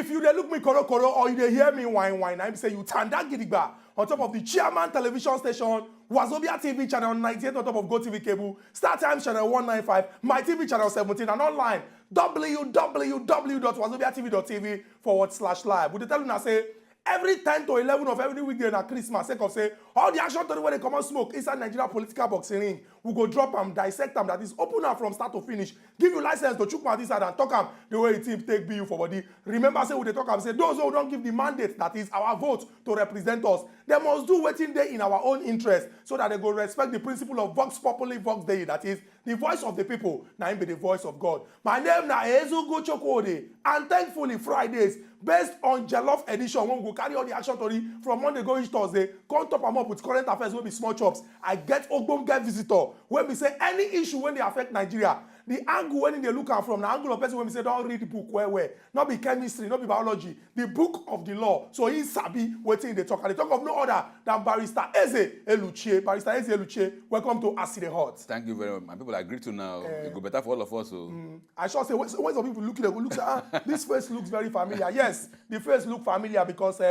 If you dey look me koro or you dey hear me whine, I say you tanda gidigba on top of the Chairman television station, Wazobia TV channel 98 on top of GoTV cable, Star Times channel 195, My TV channel 17, and online www.wazobiatv.tv/live. We dey tell you now say every 10 to 11 of every weekday na Christmas, sake of say all the action story wey dey come out smoke inside Nigeria political boxing ring, we go drop am, dissect am, that is open am from start to finish, give you license to chook mouth inside and talk am the way the team take be you for body. Remember say we dey talk am say those who don't give the mandate, that is our vote, to represent us, they must do wetin dey in our own interest, so that they go respect the principle of Vox Populi, Vox Dei, that is the voice of the people, na him be the voice of God. My name na Ezugo Chokwode, and thankfully Fridays, based on Jollof edition, when we go carry all the action story from Monday go each Thursday, come top am up with current affairs wey be small chops. I get ogbonge visitor wey be say any issue when they affect Nigeria, the angle when they look am from, the angle of person when we say don't read the book well, not be chemistry, not be biology, the book of the law. So he sabi wetin dey talk, and they talk of no other than Barrister Eze Eluchie. Barrister Eze Eluchie, welcome to As the Hot. Thank you very much. My people agree to now. It go better for all of us. So. I sure say when some people look, they go look say, this face looks very familiar. Yes, the face look familiar because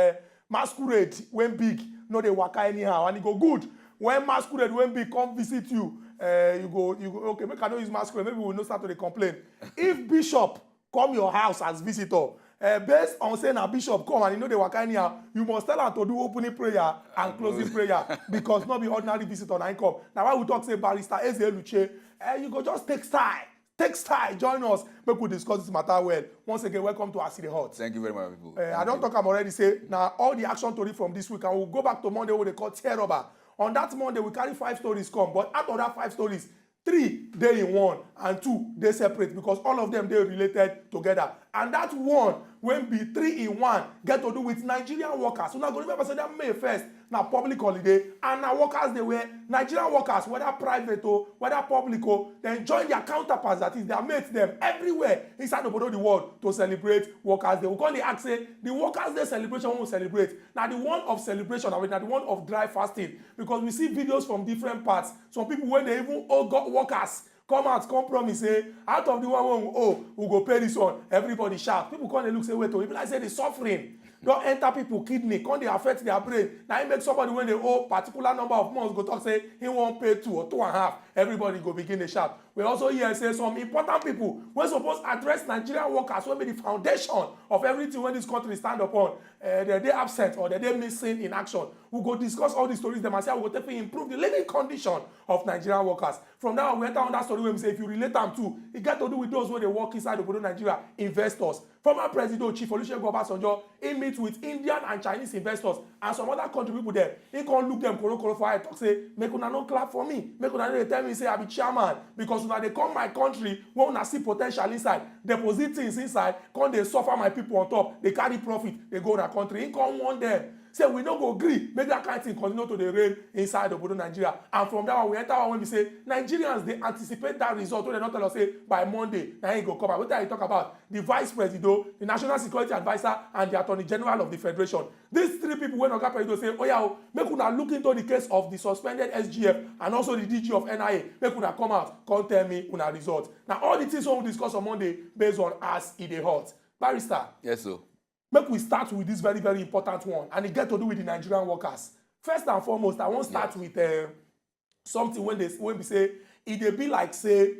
masquerade when big, no they waka anyhow, and it go good. When masquerade when big come visit you, you go okay, make I don't use masquerade, maybe we'll not start to complain. If bishop come your house as visitor, based on saying a bishop come and you know they waka anyhow, you must tell her to do opening prayer and closing prayer, because not be ordinary visitor na come. Now why we talk say Barrister Eze Eluchie, you go just take style. Take style, join us, make we discuss this matter well. Once again, welcome to As the Hot. Thank you very much, people. I don't talk, I'm already say, now all the action story from this week, and we'll go back to Monday where they call Tear Rubber. On that Monday, we carry 5 stories come, but out of that 5 stories, 3 they in one and 2 they separate, because all of them they related together. And that one, when be 3 in 1, get to do with Nigerian workers. So now go remember say that May 1st, now public holiday, and now workers they were Nigerian workers, whether private or whether public, or then join their counterparts, that is their mates them everywhere inside the world to celebrate Workers' Day. We call the act say the Workers' Day celebration we will celebrate. Now the one of celebration, now the one of dry fasting, because we see videos from different parts. Some people when they even got workers come out, come promise, say, out of the one, we go pay this one. Everybody shout. People come and look, say, wait, people like say the suffering don't enter people kidney, come they affect their brain. Now it makes somebody when they owe particular number of months go talk, say, he won't pay 2 or 2.5. Everybody go begin to shout. We also hear say some important people we're supposed to address Nigerian workers will be the foundation of everything when this country stand upon. They're absent or they're missing in action. We'll go discuss all these stories them and say we'll definitely improve the living condition of Nigerian workers. From now we enter on that story where we say if you relate them to, it got to do with those where they work inside the Nigeria, investors. Former President Chief Olusegun Obasanjo, he meets with Indian and Chinese investors and some other country people there. He can't look them koro for eye talk say, make una no clap for me. Make una no tell me say I be chairman, because when they come my country, when una see potential inside, deposit things inside, come they suffer my people on top, they carry profit, they go in our country. He can't want them. Say we no go agree, make that kind of thing continue to the reign inside the Nigeria. And from that one, we enter one when we say Nigerians, they anticipate that result. When they don't tell us say by Monday, now he go come out. What I talk about the Vice President, the National Security Advisor, and the Attorney General of the Federation. These 3 people when Oga President say, oh yeah, make una look into the case of the suspended SGF and also the DG of NIA. Make una come out, come tell me una result. Now all the things we will discuss on Monday based on As it dey hot. Barrister. Yes, sir. Make we start with this very, very important one, and it get to do with the Nigerian workers. First and foremost, I want to start with something when we say it dey be like say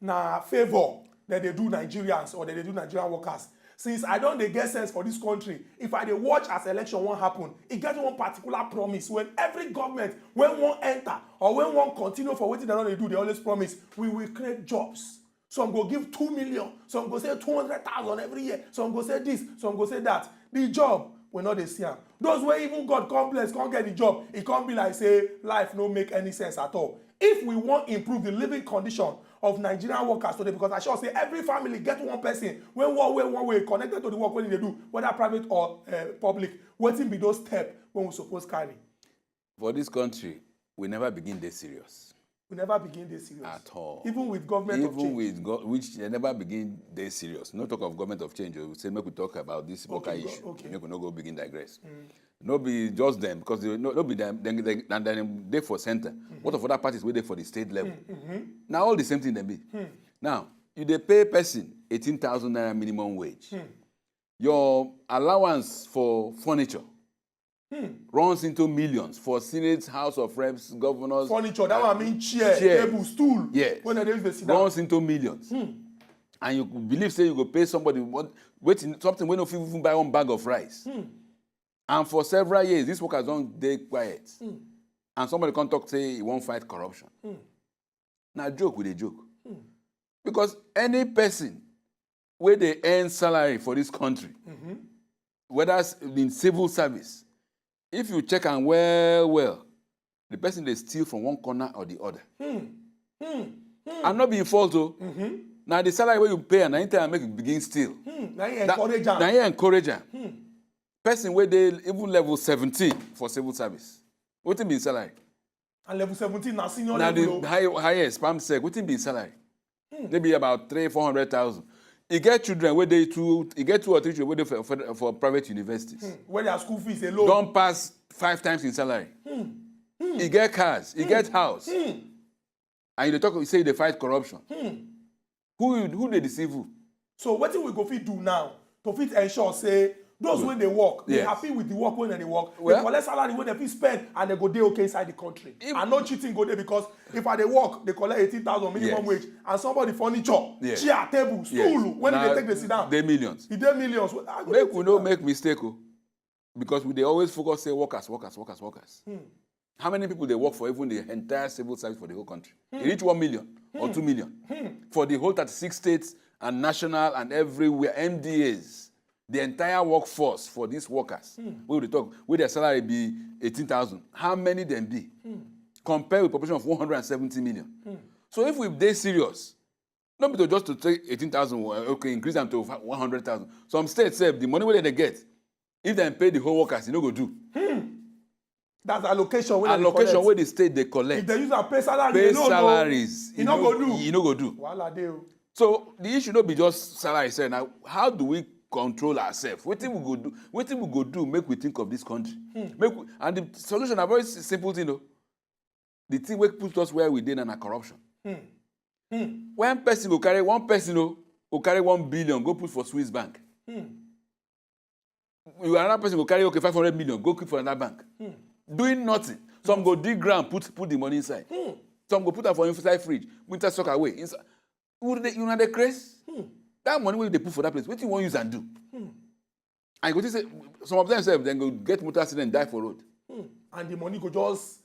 na favor that they do Nigerians or that they do Nigerian workers. Since I don't get sense for this country, if I dey watch as election won't happen, it get one particular promise when every government when one enter or when one continue for what they don't do, they always promise we will create jobs. Some go give 2 million, some go say 200,000 every year, some go say this, some go say that. The job, we not dey see am. Those where even God come bless, can't get the job, it can't be like say life no make any sense at all. If we want to improve the living condition of Nigerian workers today, because I sure say every family get one person when one way connected to the work when they do, whether private or public, waiting be those steps when we suppose carry. For this country, we never begin this serious. We never begin this serious. At all. Even with government of change. Even with which they never begin this serious. No talk of government of change. We say make we talk about this worker issue. Okay. Make we not go begin digress. No be just them, because no be them. Then they for center. What of other parties wait there for the state level? Now all the same thing they be. Now you they pay person 18,000 naira minimum wage. Your allowance for furniture runs into millions for Senate, House of Reps, governors. Furniture, that one mean chair, table, stool. Yes. When they use the sit down. Runs into millions. And you believe, say, you go pay somebody waiting something when you even buy one bag of rice. And for several years, these workers don't stay quiet. And somebody come talk, say, he won't fight corruption. Now, joke with a joke. Because any person where they earn salary for this country, whether it's in civil service, if you check and well, the person they steal from one corner or the other. And not being fault, though. Now the salary where you pay and anytime make you begin steal. Now you encourage them. Now you encourage them. Person where they even level 17 for civil service. What be salary? And level 17 now senior now level. Now the highest spam sec, what be salary? Maybe about 300,000-400,000. You get children where they you get 2 or 3 children where they for private universities. Where their school fees alone. Don't pass 5 times in salary. You get cars, you get house. And you say they fight corruption. Who they deceive who? So what we go fit do now to fit ensure say those when they work, they happy with the work when they work. Well, they collect salary when they fit spend and they go dey okay inside the country. And no cheating go there because if they work, they collect 18,000 minimum wage and somebody furniture, chair, table, stool, when now, they take the sit down. They millions. They millions. Make we don't make mistake, because they always focus say workers. How many people they work for even the entire civil service for the whole country? It reach 1 million or 2 million. For the whole 36 states and national and everywhere, MDAs, the entire workforce for these workers, where we talk, where their salary be 18,000, how many them be? Compared with a population of 170 million. So if they serious, not be just to take 18,000, okay, increase them to 100,000. Some states say the money where they get, if they pay the whole workers, you know go do. That's allocation where the state they collect. If they use a pay salary, pay salaries, you know go do. You know go do. So the issue not be just salary. Say now, how do we control ourselves? What thing we go do? What thing we go do? Make we think of this country. And the solution are very simple thing though. The thing we put us where we did and a corruption. One person will carry 1 billion go put for Swiss bank. Another person will carry 500 million go keep for another bank. Doing nothing. Some go dig ground, put the money inside. Some go put that for inside fridge, winter sock away. Inside. You know the craze? That money where they put for that place, what you want to use and do? And you go to say, some of them say, then go get motor accident and die for road. And the money go just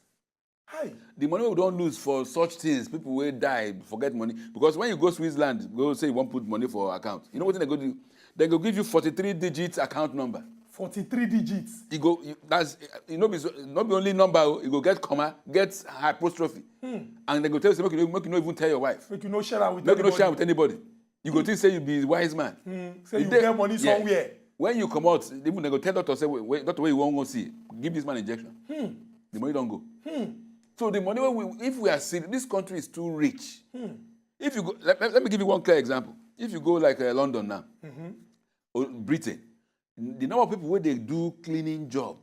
high. The money we don't lose for such things, people will die, forget money. Because when you go Switzerland, go say you want to put money for account. You know what they go do? They go give you 43 digits account number. 43 digits. That's not be only number. You go get comma, get apostrophe, and they go tell you, make you not even tell your wife. Make you no share with anybody. Make you no share with anybody. You go think say you be wise man. Say you get money somewhere. When you come out, even they go tell doctor say, wait, doctor, where you won't go see, give this man injection. The money don't go. So the money if we are serious, this country is too rich. If you go, let me give you one clear example. If you go like London now, or Britain. The number of people where they do cleaning job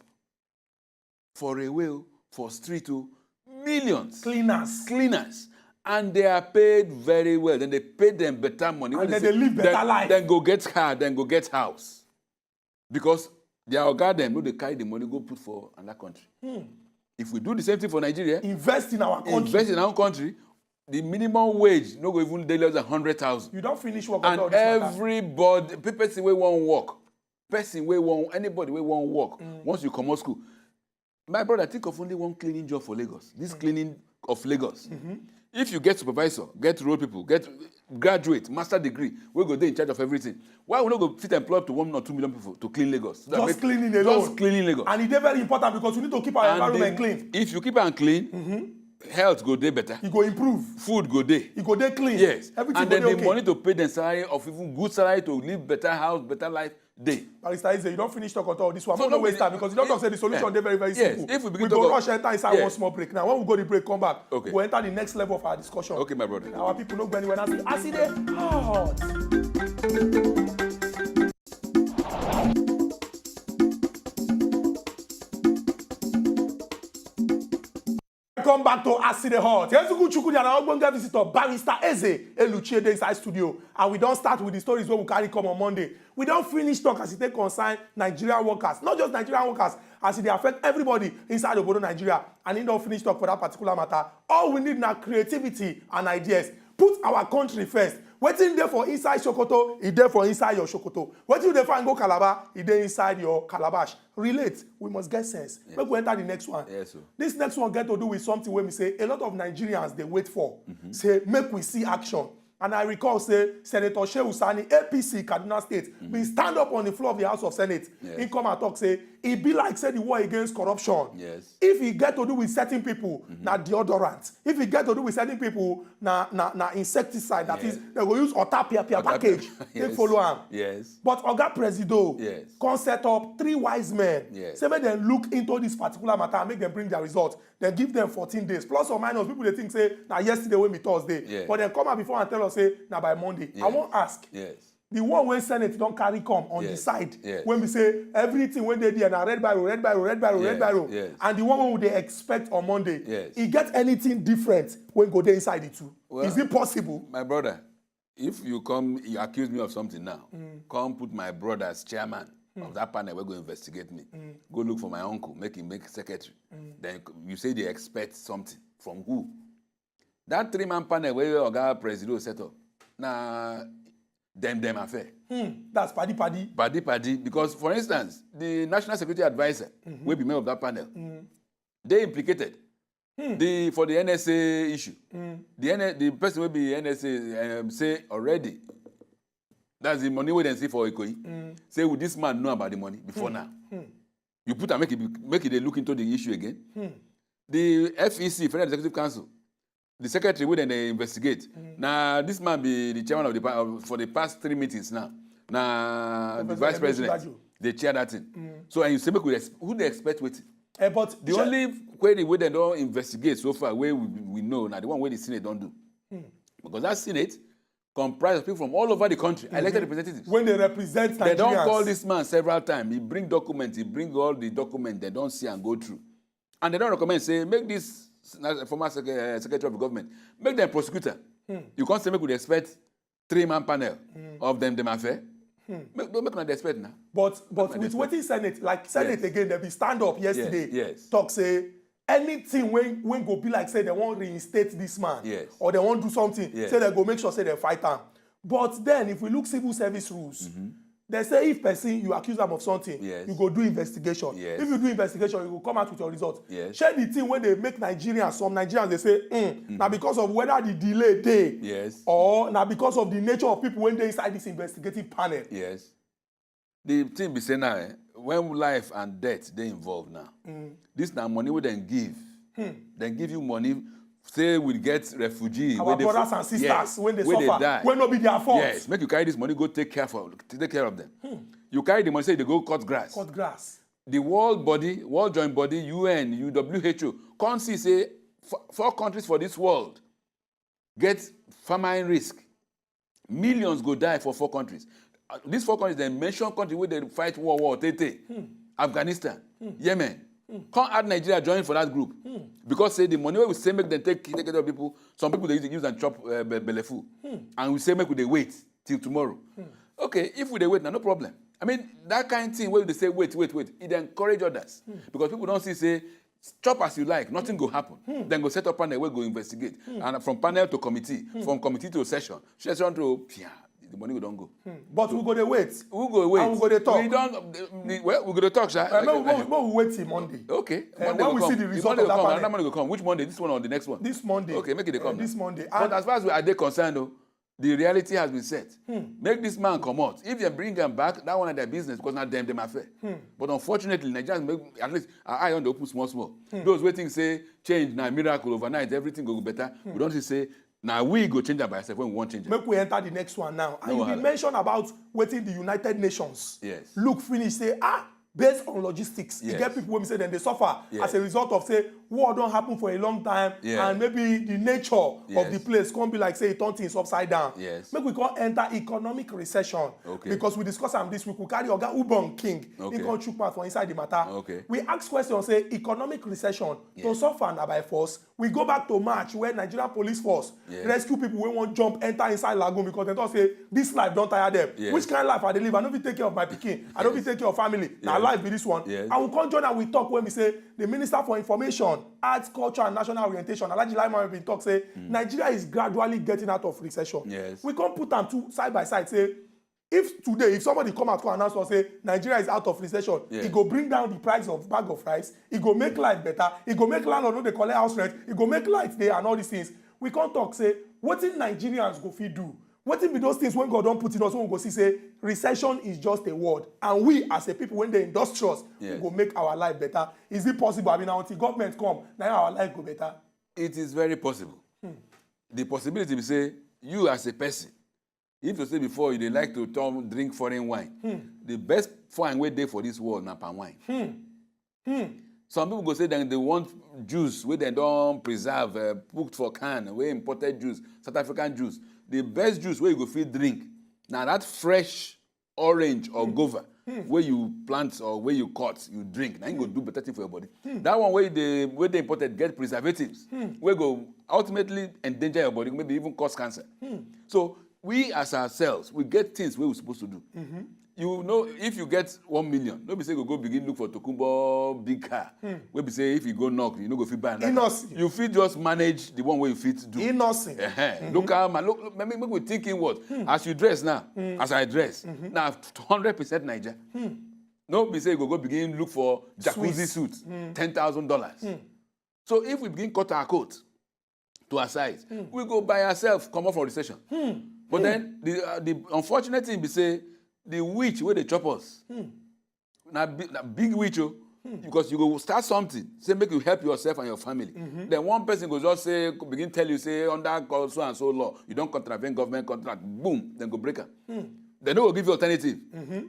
for railway, for street, millions. Cleaners. And they are paid very well. Then they pay them better money. And then they live better life. Then go get car, then go get house. Because they are them, they carry the money, go put for another country. If we do the same thing for Nigeria, invest in our country. The minimum wage no go even dey less than 100,000. You don't finish work. And everybody, people say we won't work. Anybody will won't work once you come out school. My brother, think of only one cleaning job for Lagos. This cleaning of Lagos. If you get supervisor, get road people, get graduate, master degree, we go there in charge of everything. Why we not go fit employ up to 1 or 2 million people to clean Lagos? So just cleaning alone. Just cleaning Lagos. And it's very important because we need to keep our environment clean. If you keep it clean, health go there better. You go improve. Food go there. You go there clean. Yes. Everything and then go the money to pay them salary of even good salary to live better house, better life. Day. Barrister Ize, you don't finish talk at all this one. So no waste time because you don't talk say the solution very, very simple. If we go rush enter inside one small break. Now when we go the break, come back. Okay. We'll enter the next level of our discussion. Okay, my brother. Our people know anywhere. I see them hot. Welcome back to Acid Hot. Yezugu Chukudi and our Ogbonge visitor, Barrister Eze Eluchie dey inside studio. And we don't start with the stories where we carry come on Monday. We don't finish talk as it take concern Nigerian workers. Not just Nigerian workers, as it affect everybody inside Obodo Nigeria. And he don't finish talk for that particular matter. All we need now creativity and ideas. Put our country first. Wetin dey for inside Sokoto, e dey for inside your Sokoto. Wetin you dey find go Calabar, e dey inside your Calabash. Relate, we must get sense. Yes. Make we enter the next one. Yes, sir. This next one get to do with something where we say a lot of Nigerians they wait for. Say make we see action. And I recall say Senator Shehu Sani, APC, Kaduna State, been stand up on the floor of the House of Senate. Yes. He come and talk say e be like say the war against corruption. Yes. If e get to do with certain people, na deodorant. If e get to do with certain people, na insecticide. That is, they go use otapia package. Yes. They follow am. Yes. But Oga Presido Yes. come set up 3 wise men. Yes. Say make them look into this particular matter and make them bring their result. Then give them 14 days. Plus or minus, people they think say na yesterday when be Thursday. Yeah. But then come out before and tell us say na by Monday. Yes. I won't ask. Yes. The one when Senate don't carry come on the Yes. side. Yes. When we say everything when they do na red barrel, red barrel, red barrel, red Yes. barrel. Yes. And the one when they expect on Monday. Yes. It get anything different when go there inside it too. Well, Is it possible? My brother, if you accuse me of something now, come put my brother as chairman of that panel, we're going to investigate me. Go look for my uncle, make him make secretary. Then you say they expect something. From who? That 3-man panel where Oga Presido set up. Now, them affair. That's paddy. Paddy. Because, for instance, the National Security Advisor will be member of that panel. They implicated for the NSA issue. The person will be NSA say already. That's the money we then see for Ikoyi. Say, would this man know about the money before now? You put and make it they look into the issue again. The FEC, Federal Executive Council, the secretary will then investigate. Now, this man be the chairman of the panel for the past 3 meetings now. Now, the vice president, they chair that thing. So, and you say, who they expect with it? But the only query we then don't investigate so far, where we know, now the one where the Senate don't do. Because that Senate comprised of people from all over the country, elected representatives. When they represent Nigerians. They don't call this man several times. He bring documents, he bring all the documents they don't see and go through. And they don't recommend, say, make this former secretary of the government, make them prosecutor. You can't say make we expect 3-man panel of them affair. Don't make them expect now. But with waiting Senate, like Senate Yes. again, they be stand up yesterday. Yes. Talk say anything when go be like say they want reinstate this man. Yes. Or they want do something. Yes. Say they go make sure say they fight him. But then if we look civil service rules, they say if person you accuse them of something, Yes. you go do investigation. Yes. If you do investigation, you go come out with your result. Yes. Share the thing when they make Nigerians, some Nigerians they say, now because of whether the delay day, Yes. or now because of the nature of people when they inside this investigative panel. Yes. The thing be saying now, when life and death they involved now, this now money we then give. Then give you money, say we get refugee. Our brothers and sisters, when they suffer, they die. when no be their fault. Yes, make you carry this money, go take care of them. You carry the money, say they go cut grass. Cut grass. The world joint body, UN, WHO, can't see say 4 countries for this world get famine risk. Millions go die for 4 countries. These 4 countries, they mention countries where they fight war, Afghanistan, Yemen. Can't add Nigeria join for that group. Because say the money we say make them take care of people, some people they use and chop belefu. And we say make they wait till tomorrow. Okay, if we they wait, now no problem. I mean, that kind of thing where they say wait, it encourage others. Because people don't see say, chop as you like, nothing go happen. Then go set up panel where go investigate. And from panel to committee, from committee to session to the money we don't go. But we go to wait. We go wait. And we go to talk. We don't. Well, we go to talk, sir. We wait till Monday. Okay. Monday when we see the result of that panel. Another money will come. Which Monday? This one or the next one? This Monday. Okay, make it come. This Monday. But as far as we are concerned, though, the reality has been set. Make this man come out. If they bring him back, that one is their business because not them affair. But unfortunately, Nigerians make at least our eye on the open small. Those waiting say change now, miracle overnight, everything go better. We don't say. Now we go change that by ourselves when we want change. Make we enter the next one now. And you mentioned about waiting the United Nations. Yes. Look, finish, say, based on logistics, you Yes. get people when say then they suffer Yes. as a result of say war don't happen for a long time, Yeah. and maybe the nature of the Yes. place can't be like say it turn things upside down. Yes. Make we can't enter economic recession. Okay. Because we discuss am this week. We carry Oga Ubon King. Okay. He can't chook mouth for inside the matter. Okay. We ask questions say economic recession to suffer na by force. We go back to March where Nigerian police force rescue people wey wan jump enter inside lagoon because dem talk say this life don tire them. Yes. Which kind of life I dey live? I no fit take care of my pikin. I no fit take care of family. Na life be this one. Yes. And we come join am we talk when we say the Minister for Information, Arts, Culture and National Orientation, Alhaji Lai Mohammed bin talk say Nigeria is gradually getting out of recession. Yes. We come put am two side by side say if today if somebody come out to announce or say Nigeria is out of recession, e go bring down the price of bag of rice, e go make life better, e go make landlord no dey collect house rent, e go make light dey and all these things. We come talk say wetin Nigerians go fit do, wetin be those things when God don put in us wey we go see say recession is just a word and we as a people wey dey industrious we go make our life better. Is it possible? I mean until government come na our life go better. It is very possible. The possibility be say you as a person, if you say before you dey like to drink foreign wine, the best wine wey dey for this world na palm wine. Some people go say dem they want juice wey dem don preserve, put for can, wey imported juice, South African juice. The best juice wey you go fit drink na that fresh orange or guava wey you plant or wey you cut, you drink. Na im go do better thing for your body. That one wey dey imported get preservatives wey go ultimately endanger your body, maybe even cause cancer. So we as ourselves, we get things wey we supposed to do. You know, if you get 1 million, no be say go begin look for Tokumbo big car. Wey be say if you go knock, you no go fit buy another. Innocent. You fit just manage the one wey you fit do. Innocent. Local man, look, make we think inward. As you dress now, as I dress, now 100% Naija. No be say go begin look for jacuzzi suit, $10,000. So if we begin cut our coat to our size, we go by ourselves come up from recession. But then the unfortunate thing be say the witch wey dey chop us na big witch o, because you go start something say make you help yourself and your family. Then one person go just say begin tell you say under so and so law you don contravene government contract, boom, then go break am. They no go give you alternative.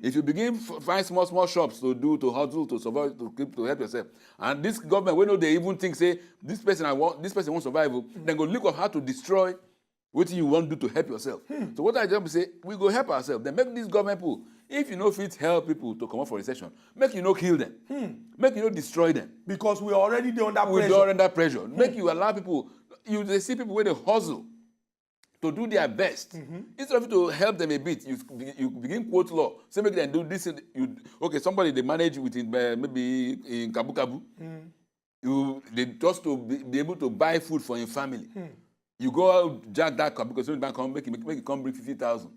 If you begin find small shops to do, to hustle, to survive, to help yourself, and this government wey no dey even think say this person wan survive, then go look of how to destroy wetin you wan do to help yourself. So what I just say, we go help ourselves. Then make these government people, if you no fit help people to come out for recession, make you no kill them, make you no destroy them. Because we already dey under pressure. We dey under pressure. Make you allow people. You dey see people wey dey hustle to do their best. Instead of you to help them a bit, you begin quote law. Say make them do this. Okay, somebody they manage within maybe in Kabu. They just to be able to buy food for your family. You go out, jack that car because when the bank come, make it come bring 50,000.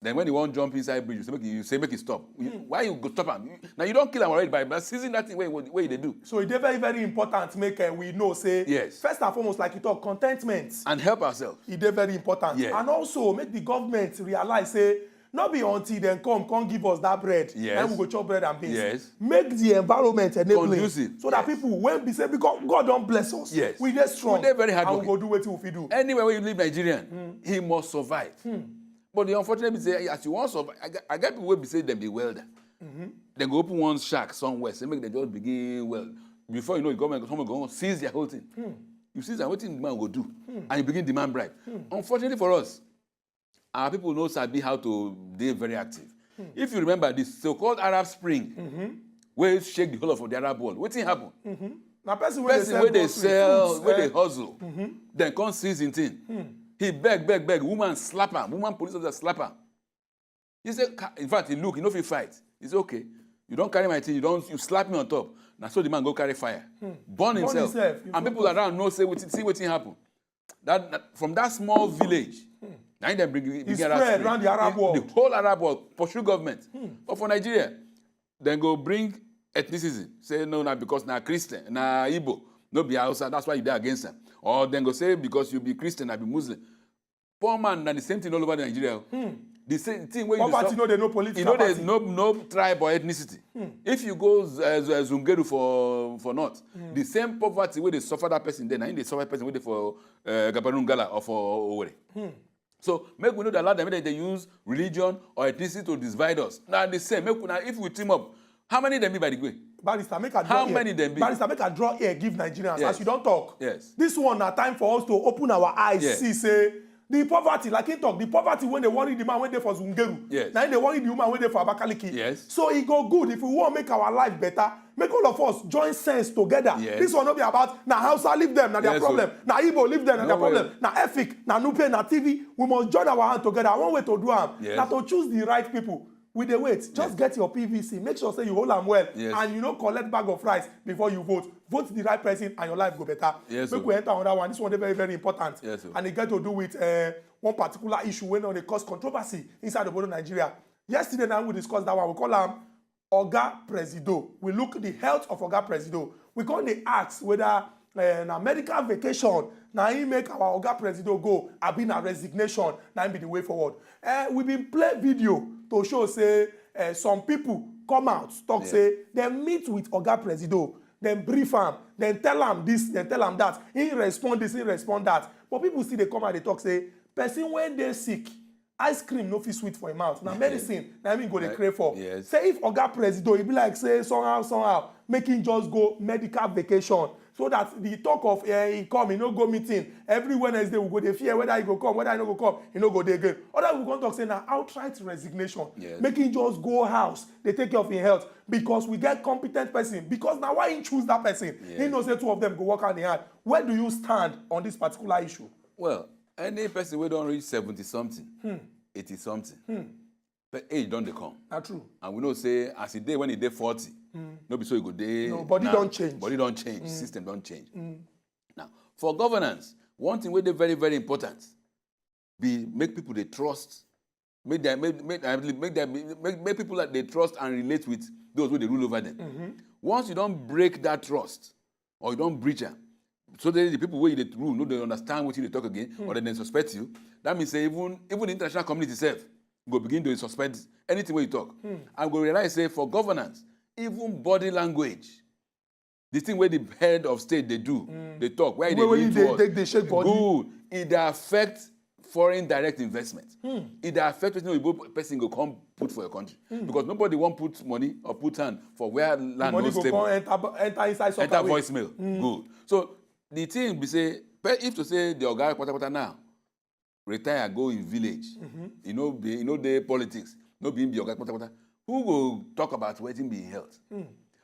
Then when you want jump inside bridge, you say make it stop. Why you go stop him? Now you don't kill him already by seizing that thing where they do. So it's very, very important make we know say first and foremost, like you talk, contentment. And help ourselves. It's very important. And also make the government realize say not be until then come give us that bread. And we go chop bread and beans. Make the environment enabling so that people when be say because God don't bless us. We dey strong. We dey very hard and we go do what we do. Anywhere where you live Nigerian, he must survive. But the unfortunate is say as you want to survive, I get people wey be say them be welder. Then go open one shack somewhere, say make them just begin weld. Before you know, the government someone go seize their whole thing. You see that what thing the man go do, and you begin demand bribe. Unfortunately for us, our people know sabi how to be very active. If you remember this so-called Arab Spring, where it shake the whole of the Arab world, what thing happen? Now person where they sell, where they hustle, then come seize in thing. He beg, woman slap him, woman police officer slap him. He said, in fact, he look, he no fit fight. He said, okay, you don't carry my thing, you slap me on top. Now so the man go carry fire, burn himself. And people around know say see what happen. That from that small village. Now they bring spread around the Arab world. The whole Arab world, pursue government. But for Nigeria, then go bring ethnicity. Say no, not because na Christian, na Igbo, no be Hausa, that's why you dey against them. Or then go say because you be Christian, I be Muslim. Poor man, na the same thing all over Nigeria. The same thing where you know they no political party. You know no tribe or ethnicity. If you go Zungeru for North, the same poverty where they suffer that person then, and they suffer person where they for Gabarungala or for Owerri. So make we know that a lot of them they use religion or ethnicity to divide us. Now the same. If we team up, How many dem be by the way? Barrister, make a draw How here. many dem be? Barrister, make a draw here, give Nigerians. Yes. As you don't talk. Yes. This one na time for us to open our eyes, Yes. see, say, the poverty, like he talk, the poverty when they worry the man when they for Zungeru. Yes. Now they worry the woman when they for Abakaliki. Yes. So it go good if we want to make our life better. Make all of us join sense together. Yes. This one not be about na Hausa leave them, na their Yes, problem. Na Igbo leave them, na their problem. Well. Na Efik, na Nupe, na TV. We must join our hand together. One way to do am, Yes. na to choose the right people. We dey wait. Just get your PVC. Make sure say you hold am well, Yes. and you no collect bag of rice before you vote. Vote the right person, and your life go better. Yes, Make we enter another one. This one dey very very important, Yes, and it get to do with one particular issue wey don dey cause controversy inside obodo Nigeria. Yesterday na we discuss that one. We call am Oga Presido. We look the health of Oga Presido. We come dey ask whether na medical vacation na him make our Oga Presido go, abi na resignation na him be the way forward. We been play video to show say some people come out talk say dem meet with Oga Presido, dem brief am, dem tell am this, dem tell am that, he respond this, he respond that, but people still dey come out dey talk say person wey dey sick, ice cream no fit sweet for him mouth, na medicine na him go dey crave for. Yes. Say if Oga Presido, e be like say somehow make him just go medical vacation, so that the talk of he come, he no go meeting every Wednesday, we go dey fear whether he go come, whether he no go come, he no go dey again. Other we come talk say na outright resignation. Yes. Make him just go house, dey take care of him health, because we get competent person, because na why he choose that person. Yes. He know say two of them go work hand in hand. Where do you stand on this particular issue? Well, any person wey don reach 70-something, 80-something, but age don dey come. Na true. And we know say as e dey when e dey 40, no be so e go dey. No, body now. don change. Body don change, system don change. Now, for governance, one thing wey dey very very important be make people dey trust, make people that they trust and relate with those wey dey rule over them. Once you don break that trust, or you don breach am, so that the people wey you dey rule no dey understand wetin you dey talk again, or dem dey suspect you, that means say even the international community sef go begin to suspect anything wey you talk. And go realize say for governance, even body language, the thing wey the head of state dey do, dey talk, where e dey lean towards, they shake body. good, e dey affect foreign direct investment. E dey affect wetin oyibo person go come put for your country, because nobody wan put money or put hand for where land no Money go stable. come enter inside soccer. Enter voicemail. Good. So the thing be say, if to say the oga patapata now retire go in village, e no dey politics, no be him be oga patapata, who go talk about wetin be health?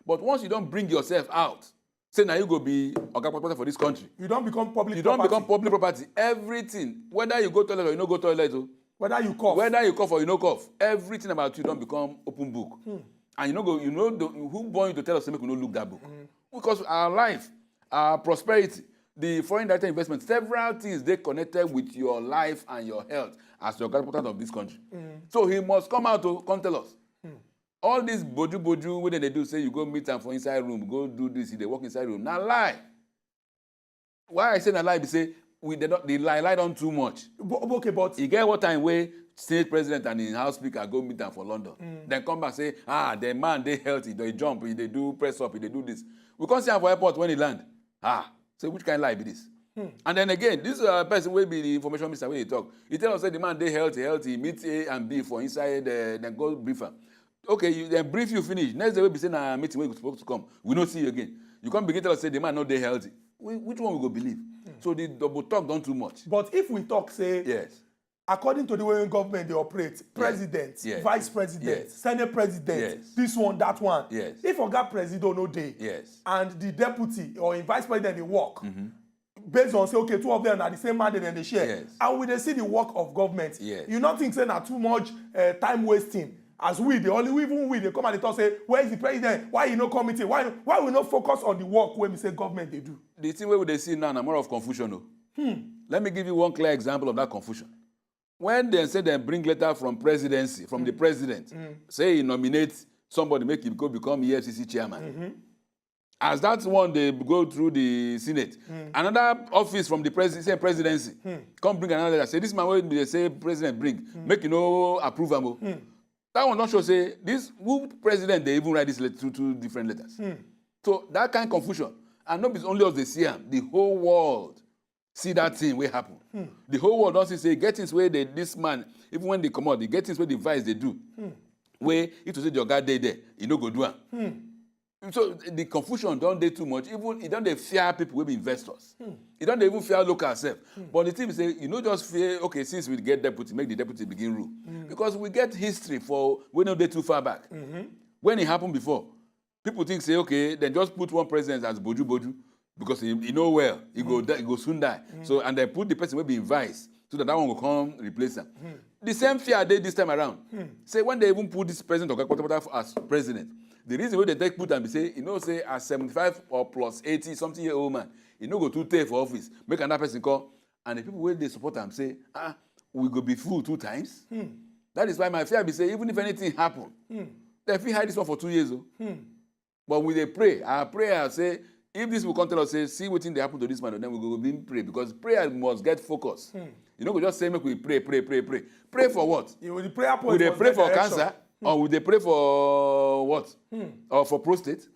But once you don bring yourself out, say na you go be oga patapata for this country, You don't become public you don property. become public property. Everything, whether you go toilet or you no go toilet, Whether you cough. whether you cough or you no cough, everything about you don become open book. And you no go, who born you to tell us say make we no look that book? Because our life, our prosperity, the foreign direct investment, several things dey connected with your life and your health as your representative of this country. So he must come out to come tell us. All this boju wey dem dey do, say you go meet am for inside room, go do this, they work inside room. Na lie. Why I say na lie be say the lie don too much. Okay, but E get one time wey state president and im house speaker go meet am for London. Then come back say, the man dey healthy, dey jump, he dey do press up, he dey do this. We come see am for airport when he land. Say which kind lie be this? And then again, this person wey be the information minister wey dey talk, he tell us say the man dey healthy, meet A and B for inside, then go brief am. Okay, then brief you finish. Next day we be say na meeting wey you supposed to come, we no see you again. You come begin tell us say the man no dey healthy. Which one we go believe? So the double talk don too much. But if we talk, say, Yes. according to the way government they operate, president, Yes. vice president, Yes. senate president, Yes. this one, that one. Yes. If Oga Presido no dey, Yes. and the deputy or in vice president they work, based on say, okay, two of them are the same mandate and they share, Yes. and we dey see the work of government, Yes. you not think say na too much time wasting. As we, they come and they talk say, where is the president? Why you no come meeting? Why we not focus on the work when we say government they do? The thing wey we dey see now na more of confusion. Let me give you one clear example of that confusion. When they say they bring letter from presidency, from the president, say he nominate somebody, make him go become EFCC chairman. As that one they go through the Senate, another office from the same presidency come bring another letter. Say this man wey they say president bring, make you no approve am. That one don't show say this who president they even write this letter through two different letters. So that kind of confusion, and not only us they see am, the whole world see that thing wey happen. The whole world don see say get things where this man, even when they come out, they get things where the vice they do. where it was say your guy there, you no go do am. So the confusion don't dey too much. Even it don't dey fear people will be investors. It don't even fear local self. But the thing is say you know just fear. Okay, since we get deputy, make the deputy begin rule because we get history for we no dey too far back. When it happened before, people think say okay, then just put one president as boju because he know well he go soon die. So and then put the person will be in vice so that one will come replace him. The same fear they this time around. Say when they even put this president as president. The reason why they take put and be say, you know, say as 75 or plus 80 something year old man, you know go too take for office, make another person come, and the people where they support them say, we go be fooled 2 times. That is why my fear be say, even if anything happen, they feel hide this one for 2 years. But we they pray, our prayer say, if this will come tell us, say, see what thing they happen to this man, then we go be pray because prayer must get focus. You know, we just say make we pray. Pray for what? The prayer point. Will they pray for cancer? Or will they pray for what? Or for prostate?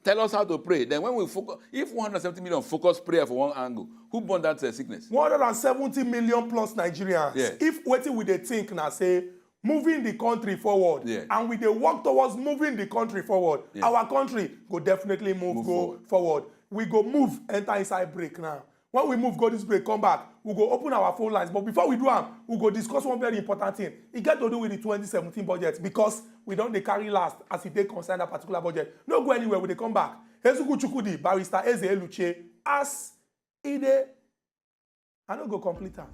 Tell us how to pray. Then when we focus, if 170 million focus prayer for one angle, who born that sickness? 170 million plus Nigerians. Yeah. If wetin we dey think now say moving the country forward, and we dey work towards moving the country forward, our country go definitely move forward. We go move enter inside break now. When we move, go this break, come back, we go open our phone lines. But before we do that, we go discuss one very important thing. It get to do with the 2017 budget because we don't dey carry last as it dey concern that particular budget. No go anywhere, we dey come back. Ezuku Chukwudi, Barrister Eze Eluche, as e dey, I no go complete am.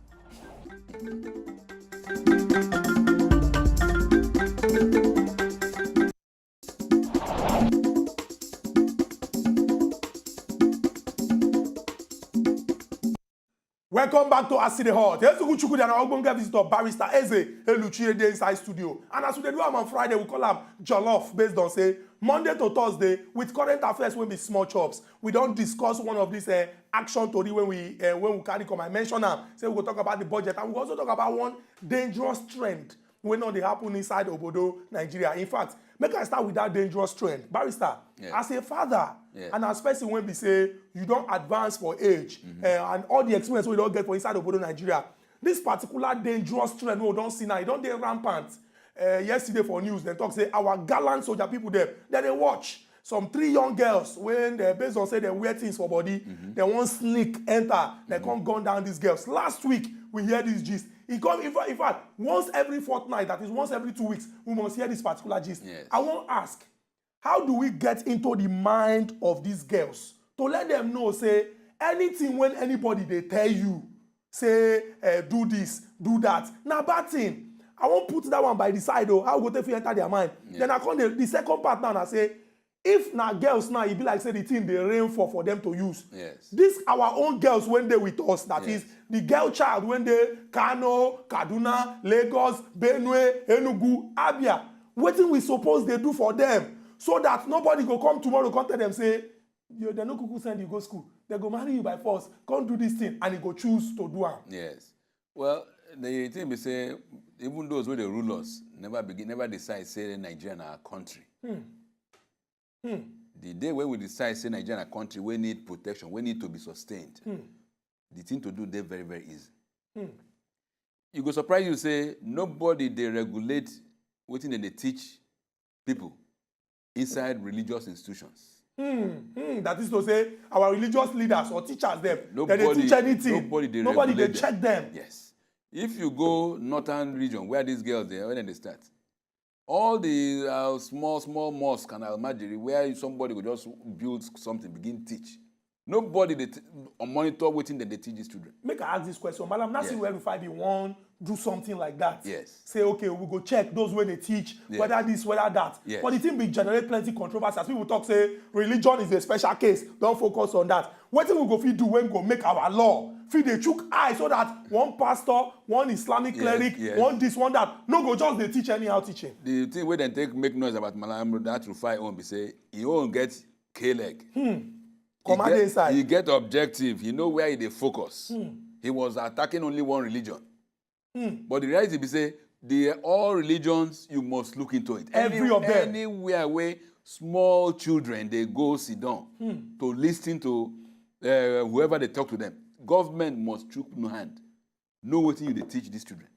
Welcome back to Aside Hot. Ezuku Chukwudi and our ogbonge visitor, Barrister Eze Eluchi dey inside studio. And as we dey do am on Friday, we call am Jollof based on say Monday to Thursday with current affairs wey be small chops. We don discuss one of these action tori when we carry come. I mention am say we go talk about the budget and we go also talk about one dangerous trend wey no dey happen inside obodo Nigeria. In fact, make I start with that dangerous trend. Barrister, as a father and as person wey be say you don advance for age and all the experience wey you don get for inside obodo Nigeria, this particular dangerous trend wey we don see now, e don dey rampant. Yesterday for news, dem talk say our gallant soldier people dem dey watch some 3 young girls when they based on say they wear things for body, they wan sneak enter, they come gun down these girls. Last week we hear this gist. In fact, once every fortnight, that is once every 2 weeks, we must hear this particular gist. I wan ask, how do we get into the mind of these girls to let them know say anything when anybody they tell you say do this, do that, na bad thing. I won't put that one by the side though. How go take enter their mind? Then I come the second part now and I say, if na girls now, it be like say the thing they rain for them to use. This our own girls when they with us. That is the girl child when they Kano, Kaduna, Lagos, Benue, Enugu, Abia. Wetin we suppose they do for them so that nobody go come tomorrow come tell them say, yo, they no kuku send you go school. They go marry you by force. Come do this thing and he go choose to do am. Yes. Well, the thing we say, even those who they rule us never decide say Nigeria na our country. The day when we decide say Nigeria na country, we need protection, we need to be sustained. The thing to do they very, very easy. You go surprise you say nobody they regulate within they teach people inside religious institutions. That is to say our religious leaders or teachers them they teach anything. Nobody they check them. Yes. If you go northern region where these girls they when they start, all the small mosque and almajiri where somebody will just build something, begin teach. Nobody they monitor waiting that they teach these children. Make I ask this question, Madam Nasi, where if I be one do something like that? Yes. Say okay, we go check those when they teach whether this, whether that. Yes. But the thing be generate plenty controversy. As people talk say religion is a special case. Don't focus on that. What thing we go fit do when we go make our law? Fit they chook eye so that one pastor, one Islamic cleric, one this, one that, no go just they teach anyhow teaching. The thing where they take make noise about Malam that Rufai won't be say he won't get K-leg. Command inside. He get objective. He know where he focus. He was attacking only one religion. But the reality be say all religions you must look into it. Every of them. Anywhere where small children they go sit down to listen to whoever they talk to them. Government must chook no hand. Know what you they teach these children.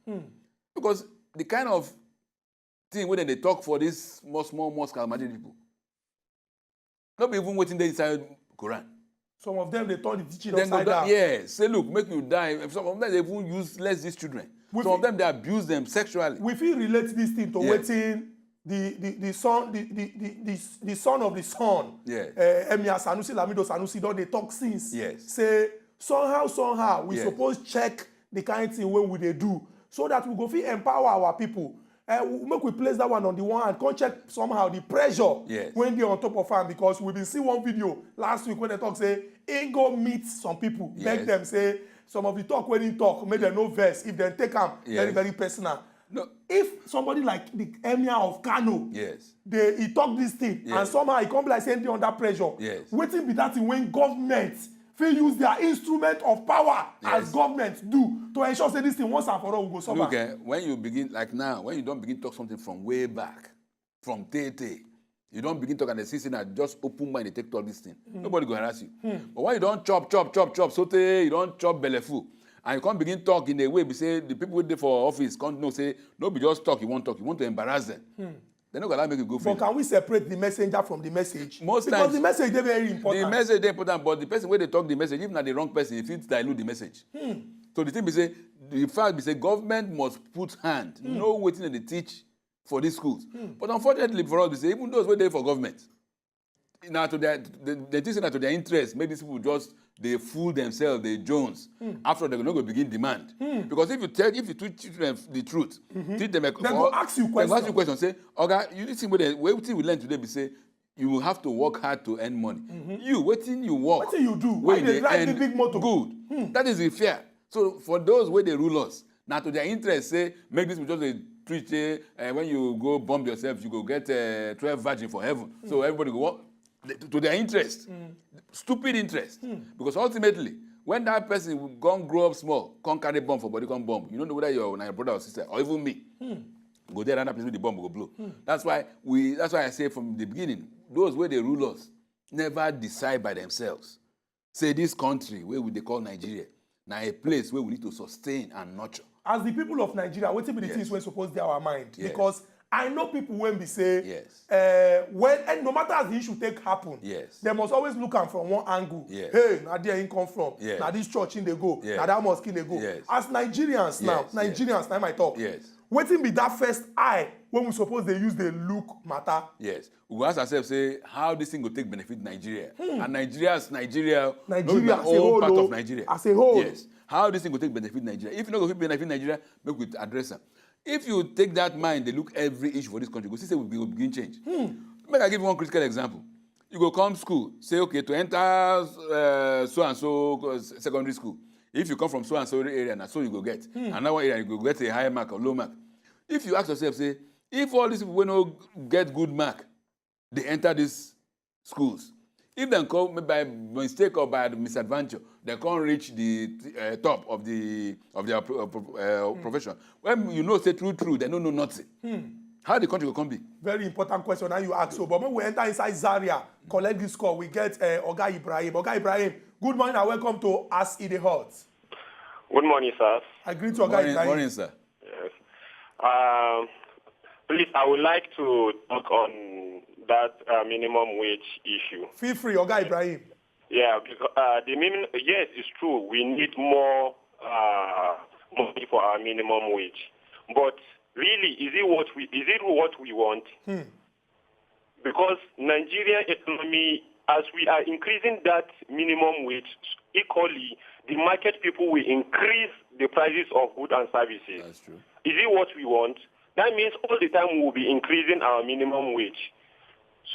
Because the kind of thing when they talk for this small mosque Ahmadi people. Not even waiting there inside Quran. Some of them, they turn the teaching Then upside down. yeah, say, look, make you die. Some of them, they even useless these children. Some of them, they abuse them sexually. We feel relate this thing to waiting the son of the son. Emir Sanusi Lamido Sanusi don dey talk since. Say somehow we suppose check the kind thing when we dey do so that we go fit empower our people. Make we place that one on the one hand, come check somehow the pressure when they on top of am, because we been see one video last week when they talk say he go meet some people, beg them say some of the talk when he talk make them no vex if they take am very personal. No. If somebody like the Emir of Kano, he talk this thing and somehow he come like saying they under pressure. Wetin be that thing when government fit use their instrument of power as government do to ensure say this thing once and for all will go sober. Look, when you begin, like now, when you don't begin talk something from way back, from Tete, you don't begin talk and the system that just open mind and take all this thing. Nobody go harass you. But when you don't chop, sote, you don't chop belleful, and you can't begin talk in a way, we say the people wait for office can't know say, no be just talk, you want to embarrass them. They're not going to make you go for it. But can we separate the messenger from the message? Most because times, the message is very important. The message is important, but the person where they talk the message, even not the wrong person, if it dilute the message. So the thing is say, the fact is say government must put hand, no waiting they teach for these schools. But unfortunately for us, we say even those who are there for government, now to their they think that to their interest, maybe these people just they fool themselves, they Jones. After they're not going to begin demand. Because if you teach them the truth, teach them they go ask you questions. They ask you questions. Say, okay, you listen with what we learn today. We say you will have to work hard to earn money. You waiting, you work. What you do? Why they drive the big motor? Good. That is the fear. So for those where they rule us, now to their interest, say make this just a treat. When you go bomb yourself, you go get 12 virgin for heaven. So everybody go what? To their interest, stupid interest, because ultimately, when that person gone grow up small, can't carry bomb for body, can't bomb. You don't know whether you're your brother or sister, or even me. Go there, another person with the bomb will go blow. That's why I say from the beginning, those where they rule us never decide by themselves. Say this country where they call Nigeria, now a place where we need to sustain and nurture. As the people of Nigeria, what be the things we're supposed to be our mind? Because I know people when we say, and no matter how the issue take happen, they must always look at from one angle. Hey, now there in come from, now this church in they go, now that mosque in they go. As Nigerians now, now I talk. Wetin be that first eye when we suppose they use the look matter? We go ask ourselves, say, how this thing will take benefit Nigeria? And Nigeria as a whole, part of Nigeria. As a whole. How this thing will take benefit Nigeria? If you not go benefit Nigeria, make we address them. If you take that mind, they look every issue for this country, you go see say we will begin change. Make I give you one critical example. You go come school, say, okay, to enter so-and-so secondary school, if you come from so-and-so area, now so you go get. Another area, you go get a high mark or low mark. If you ask yourself, say, if all these people will not get good mark, they enter these schools. If they come by mistake or by misadventure, they can't reach the top of their profession. When you know, say true, they don't know nothing. How the country will come be? Very important question now you ask. So, but when we enter inside Zaria, collect this call, we get Oga Ibrahim. Oga Ibrahim, good morning and welcome to As It Hot. Good morning, sir. I greet you, Oga Ibrahim. Good morning, sir. Yes. Please, I would like to talk on that minimum wage issue. Feel free, Oga Ibrahim. Yeah, because yes, it's true. We need more money for our minimum wage, but really, is it what we want? Because Nigerian economy, as we are increasing that minimum wage equally, the market people will increase the prices of goods and services. That's true. Is it what we want? That means all the time we will be increasing our minimum wage.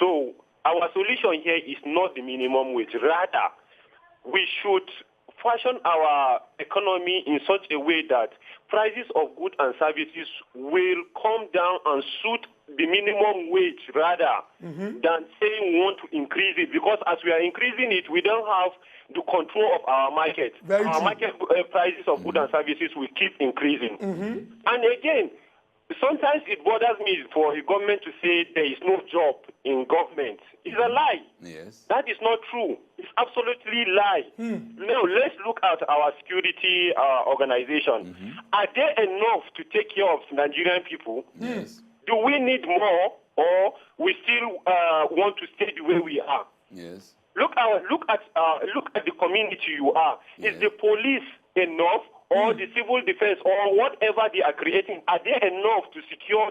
So our solution here is not the minimum wage. Rather, we should fashion our economy in such a way that prices of goods and services will come down and suit the minimum wage rather than saying we want to increase it. Because as we are increasing it, we don't have the control of our market. Our market prices of goods and services will keep increasing. And again, sometimes it bothers me for the government to say there is no job in government. It's a lie. Yes. That is not true. It's absolutely lie. Now, let's look at our security organization. Are they enough to take care of Nigerian people? Yes. Do we need more, or we still want to stay the way we are? Yes. Look at the community you are. Yeah. Is the police enough, or the civil defense, or whatever they are creating? Are they enough to secure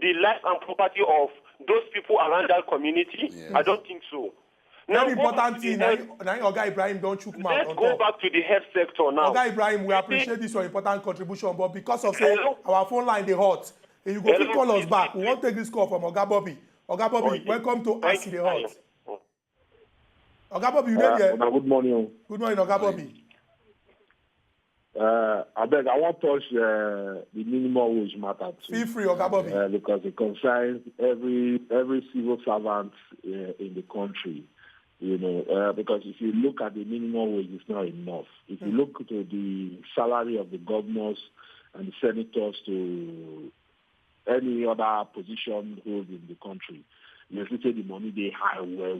the life and property of those people around that community? Yes. I don't think so. Very important thing. Now, Oga Ibrahim, don't choke mouth. Let's go back to the health sector now. Oga Ibrahim, we appreciate this your important contribution, but because of say our phone line they hot, and you go quick call us back. We won't take this call from Oga Bobby. Oga Bobby, welcome to Ask the Hot. Oga Bobby, you there? Good morning. Good morning, Oga Bobby. I beg, I want to touch the minimum wage matter too. Feel free, Oga Bobby. Because it concerns every civil servant in the country. Because if you look at the minimum wage, it's not enough. If you look to the salary of the governors and the senators to any other position held in the country, you see the money they hire well,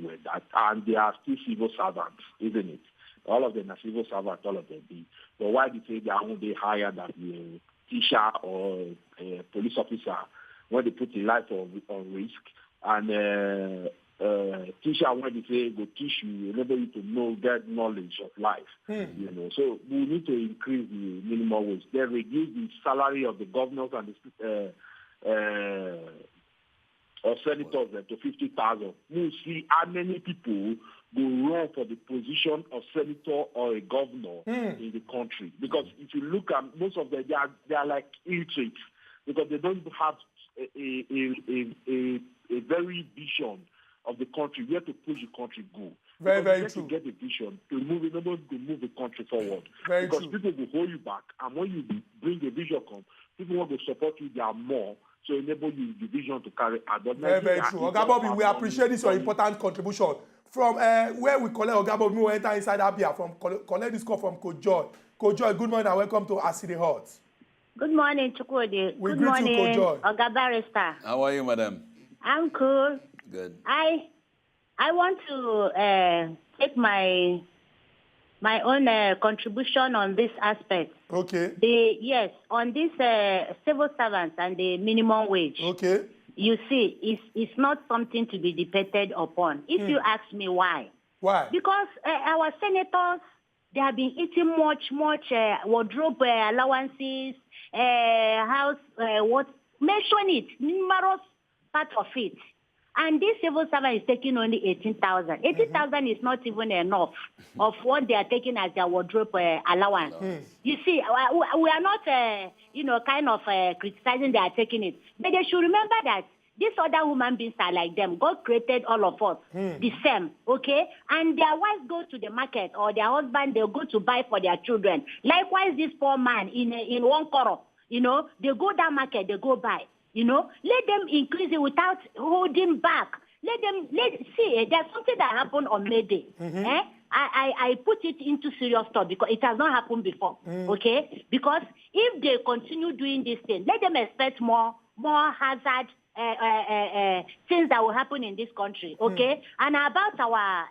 and they are still civil servants, isn't it? All of them are civil servants, all of them be. But why do you say they are only higher than a teacher or a police officer when they put their life on risk? And teacher, when they say go teach you, enable you to get knowledge of life. So we need to increase the minimum wage. Then reduce the salary of the governors and the senators to 50,000. We see how many people go run for the position of senator or a governor in the country. Because if you look at most of them, they are like illiterate because they don't have a very vision of the country, where to push the country go. Very true. To get a vision to move the country forward. Because people will hold you back, and when you bring a vision come, people want to support you. They are more. So enable you the vision to carry out. Very true. Oga Bobby, we appreciate this your important contribution. From where we collect Oga Bobby, we enter inside Abia from collect this call from Coach Joy. Coach Joy, good morning and welcome to Asiri Hot. Good morning, Chukwudi. We good greet morning, you, Coach Joy. Oga Barrister. How are you, madam? I'm cool. Good. I want to take my own contribution on this aspect. Okay. On this civil servants and the minimum wage. Okay. You see, it's not something to be debated upon. If you ask me why. Why? Because our senators, they have been eating much wardrobe allowances, house, mention it, numerous part of it. And this civil servant is taking only 18,000. 18,000 is not even enough of what they are taking as their wardrobe allowance. You see, we are not, kind of criticizing they are taking it. But they should remember that these other human beings are like them. God created all of us the same, okay? And their wives go to the market, or their husband, they'll go to buy for their children. Likewise, this poor man in one corner, they go down market, they go buy. Let them increase it without holding back. See, there's something that happened on May Day. I put it into serious thought because it has not happened before, okay? Because if they continue doing this thing, let them expect more hazard things that will happen in this country, okay? And about our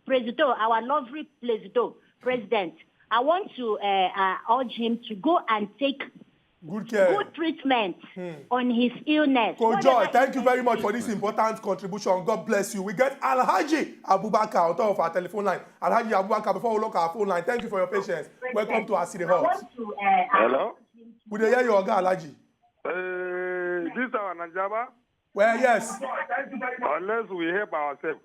president, our lovely president, I want to urge him to go and take good treatment on his illness. Coach Joy, thank you very much for this important contribution. God bless you. We get Alhaji Abubakar on top of our telephone line. Alhaji Abubakar, before we look at our phone line, thank you for your patience. Welcome to Asiri Hot. Hello? Would you hear your Oga Alhaji? This is our Najaba? Well, yes. Unless we help ourselves.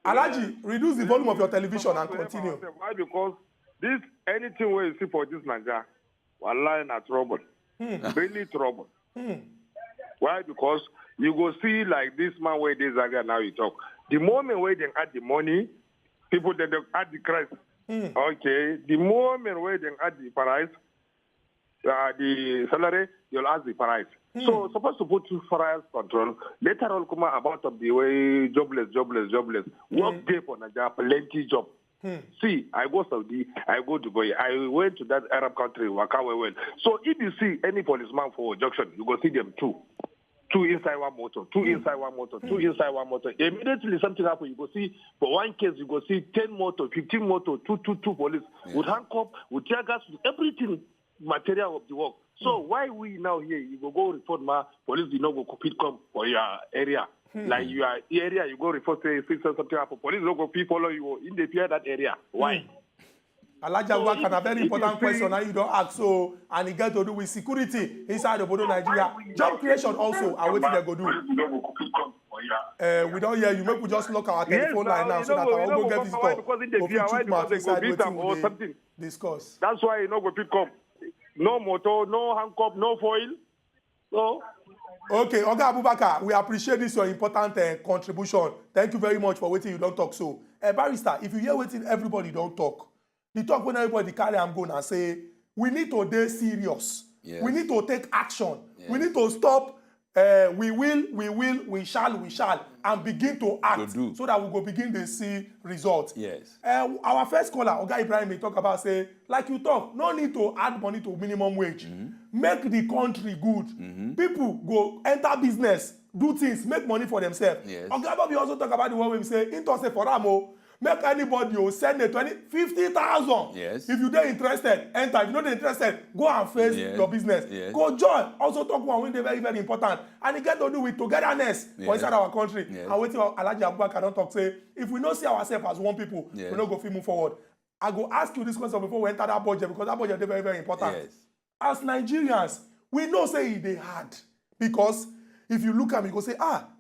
Alhaji, reduce the volume of your television and continue. Why? Because this anything where you see for this Nigeria, wallahi na trouble. Really trouble. Why? Because you go see like this man where this Zaga now you talk. The moment where they add the money, people they add the price. Okay. The moment where they add the price, the salary, you'll ask the price. So supposed to put price control. Later on come about of the way jobless. Work day for Nigeria, plenty job. See, I go Saudi, I go Dubai, I went to that Arab country, Wakawe well. So if you see any policeman for junction, you go see them two inside one motor, two inside one motor. Immediately something happen, you go see, for one case, you go see 10 motor, 15 motor, two police, with handcuff, with tear gas, with everything, material of the work. So why we now here, you go report police did not go compete come for your area. Like your area, you go report say something happen. Police don't go follow you in the fear that area. Why? Alhaji Abubakar, a very important question now you don't ask so, and it get to do with security inside the Bodo Nigeria. Job creation also, and what they go do. We don't hear you. Maybe we just lock our telephone line now so that our go get visitor. Because in the fear, why because they go beat them or something. Discuss. That's why you know go pick come. No motor, no handcuff, no foil. So. Okay, Oga Abubakar, we appreciate this your important contribution. Thank you very much for waiting. You don't talk so. Barrister, if you hear waiting, everybody don't talk. The talk when everybody carry am go and say we need to dey serious. Yes. We need to take action. Yes. We need to stop. We will, we shall, and begin to act so that we go begin to see results. Yes. Our first caller, Oga Ibrahim, may talk about say, like you talk, no need to add money to minimum wage. Make the country good. People go enter business, do things, make money for themselves. Yes. Oga Bobby also talk about the one where we say, into say for Ramo, make anybody send a 50,000. Yes. If you dey interested, enter. If you not interested, go and face your business. Yes. Go join. Also talk one when they very, very important. And it get to do with togetherness for inside our country. Yes. And waiting Alhaji Abubakar don't talk say, if we not see ourselves as one people, we not go fit move forward. I go ask you this question before we enter that budget because that budget is very, very important. Yes. As Nigerians, we know say it dey hard because if you look at me, you go say,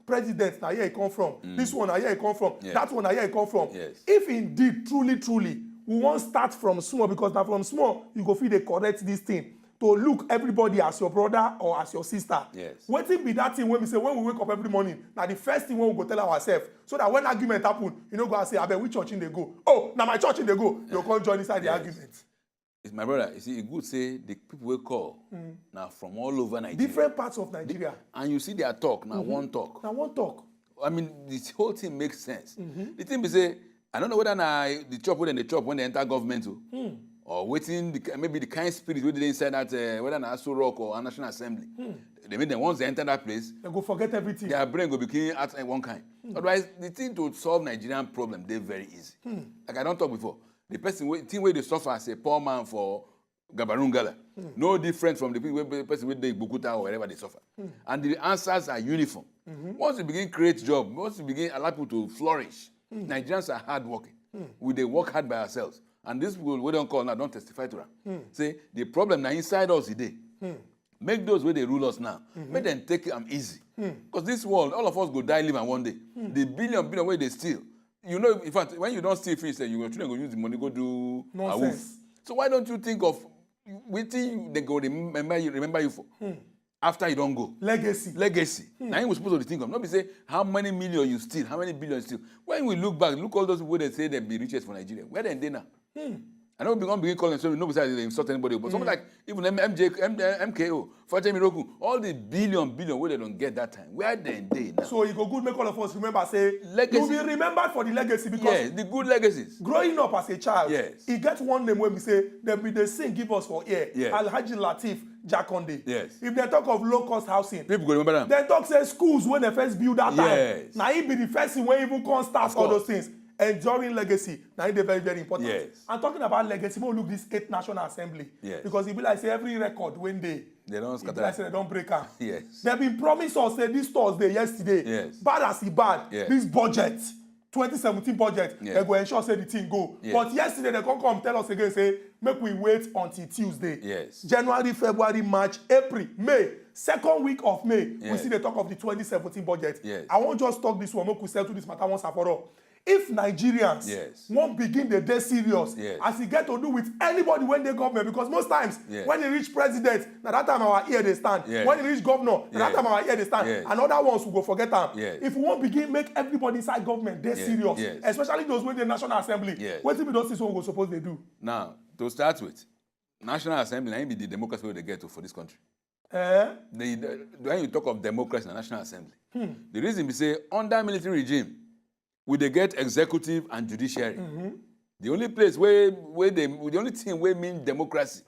president, now here he come from. This one, now here he come from. Yes. That one, now here he come from. Yes. If indeed, truly, we won't start from small because now from small, you go feel they correct this thing to look everybody as your brother or as your sister. Yes. Wetin be that thing when we say, when we wake up every morning, now the first thing when we go tell ourselves, so that when argument happen, you know, go and say, abeg, which church in they go? Oh, now my church in they go. You come join inside the argument. It's my brother. You see, it good say the people will call now from all over Nigeria. Different parts of Nigeria. And you see their talk, now one talk. Now one talk. I mean, this whole thing makes sense. The thing be say, I don't know whether the chop when they chop when they enter government or waiting maybe the kind spirit where they inside that whether na Aso Rock or a National Assembly. They mean that once they enter that place, they go forget everything. Their brain go become at one kind. Otherwise, the thing to solve Nigerian problem, they're very easy. Like I don't talk before. The thing where they suffer as a poor man for Gabarungala, no different from the person with the Bukuta or wherever they suffer. And the answers are uniform. Once you begin create job, once you begin allow people to flourish, Nigerians are hardworking. They work hard by ourselves. And this people we don't call now, don't testify to them. Say the problem now inside us today. Make those where they rule us now. Make them take them easy. Because this world, all of us go die, live and one day. The billion where they steal. You know, in fact, when you don't steal fish, your children go use the money, go do a woof. So why don't you think of waiting they go remember you for? After you don't go. Legacy. Now you were supposed to think of. Not be say how many million you steal, how many billion you steal. When we look back, look all those people that say they be richest for Nigeria. Where they now? I know we're going to begin calling so no besides they insult anybody, but something like even MKO, Fatemi Roku, all the billion where they don't get that time. Where they now? So it go good make all of us remember say legacy. You'll be remembered for the legacy because the good legacies. Growing up as a child, he gets one name when we say they sing give us for ear. Alhaji Latif Jakonde. Yes. If they talk of low-cost housing, people go remember them. They talk say schools when they first build that time. Now he be the first thing when even can start all those things. Enduring legacy, now they're very, very important. I'm talking about legacy, we'll look this 8th National Assembly. Because it be like say every record when they don't scatter. Like say they don't break up. They've been promised us say this Thursday, yesterday. Bad as it bad. This budget, 2017 budget, they go ensure say the thing go. But yesterday they come tell us again, say, make we wait until Tuesday. January, February, March, April, May. Second week of May, we see the talk of the 2017 budget. I won't just talk this one, make we settle this matter once and for all. If Nigerians won't begin the day serious, as it get to do with anybody when they government, because most times when they reach president, now that time our ear they stand. When they reach governor, now that time our ear they stand. And other ones will go forget them. If we won't begin make everybody inside government they serious, especially those with the National Assembly, what if we don't see what we're supposed to do? Now, to start with, National Assembly, I be the democracy where they get to for this country. When you talk of democracy in the National Assembly, the reason we say under military regime, we they get executive and judiciary. The only place where the only thing where mean democracy.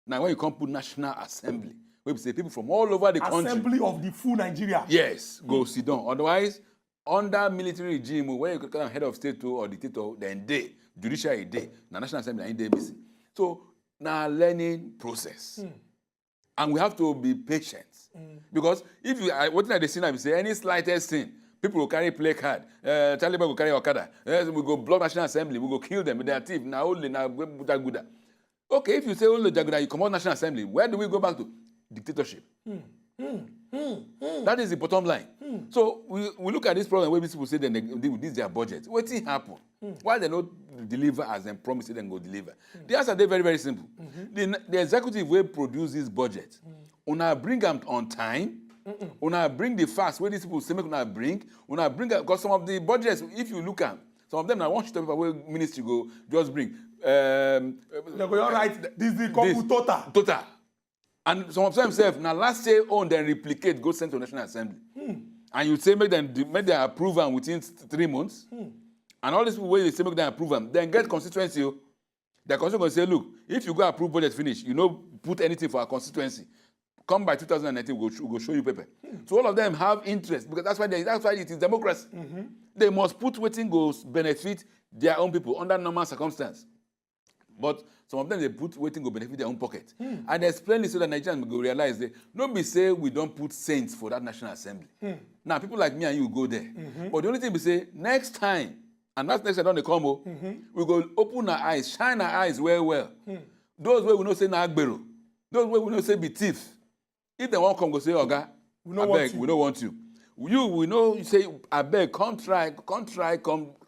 Now when you come put National Assembly, where we say people from all over the country. Assembly of the full Nigeria. Yes, go sit down. Otherwise, under military regime, where you can head of state or dictator, then they judiciary day. Now National Assembly ain't they missing. So now learning process. And we have to be patient. Because if you, what I see now, say any slightest thing, people will carry play card, Taliban will carry Okada, we go block National Assembly, we go kill them, they are thief, now only, now Jaguda. Okay, if you say only Jaguda, you come out National Assembly, where do we go back to? Dictatorship. That is the bottom line. So we look at this problem where people say they this their budget. What thing happen? Why they not deliver as they promise they go deliver? The answer is very, very simple. The executive will produce this budget. Una bring them on time. Una bring the facts where these people say make una bring. Una bring because some of the budgets, if you look at some of them, I want you to tell people where ministry go just bring. They go all right. This is the total. And some of them say, now last year on then replicate, go send to National Assembly. And you say make them approve them within 3 months. And all these people where they say make them approve them, then get constituency. The constituency say, look, if you go approve budget finish, you know put anything for our constituency. Come by 2019, we'll go show you paper. So all of them have interest because that's why it is democracy. They must put waiting goals benefit their own people under normal circumstances. But some of them they put waiting go benefit their own pocket. And they explain it so that Nigerians will realize that don't be say we don't put saints for that National Assembly. Now people like me and you go there. But the only thing we say next time, and that's next time they come, we go open our eyes, shine our eyes well. Those way we not say na agbero, those way we not say be thief. If they won't come, go say, Oga, we don't want you. We know you say, I beg, come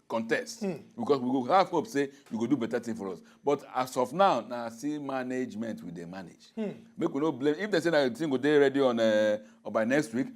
contest. Because we will have hope, say, you go do better thing for us. But as of now, see management with the manage. Make we no blame. If they say that the thing go day ready on or by next week,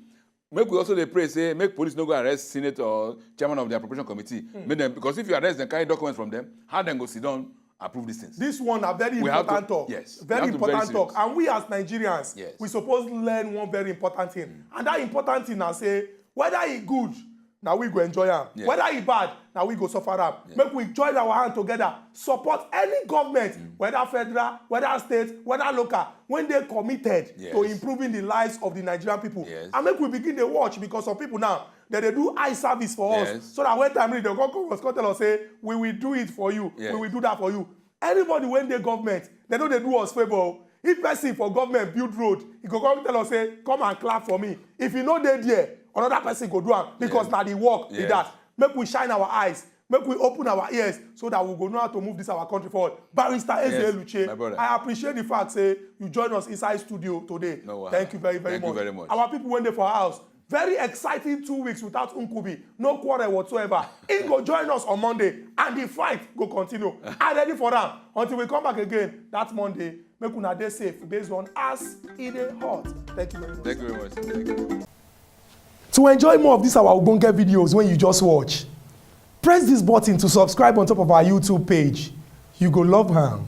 make we also they pray, say, make police no go arrest Senate or chairman of the appropriation committee. Make them, because if you arrest them, carry documents from them, how then go sit down, approve these things. This one a very important talk. Yes. Very important talk. And we as Nigerians, we supposed to learn one very important thing. And that important thing I say, whether it good, now we go enjoy them. Yes. Whether it bad, now we go suffer them. Yes. Make we join our hand together, support any government, whether federal, whether state, whether local, when they committed to improving the lives of the Nigerian people. Yes. And make we begin to watch because some people now, that they do eye service for us, so that when time they'll come tell us, say, we will do it for you, we will do that for you. Anybody when they government, they know they do us favor. If person for government build road, he go come tell us, say, come and clap for me. If you know they there, another person go do it because now the work with that. Make we shine our eyes, make we open our ears so that we go know how to move this our country forward. Barrister Eze Luche, I appreciate the fact, say, you join us inside studio today. Thank you very, very much. Our people went there for our house. Very exciting 2 weeks without Nkubi. No quarrel whatsoever. He go join us on Monday and the fight go continue. I'm ready for that. Until we come back again that Monday, make una day safe based on us in a hot. Thank you very much. Thank you very much. Thank you. To enjoy more of these our Ogbonge videos when you just watch, press this button to subscribe on top of our YouTube page. You go love her.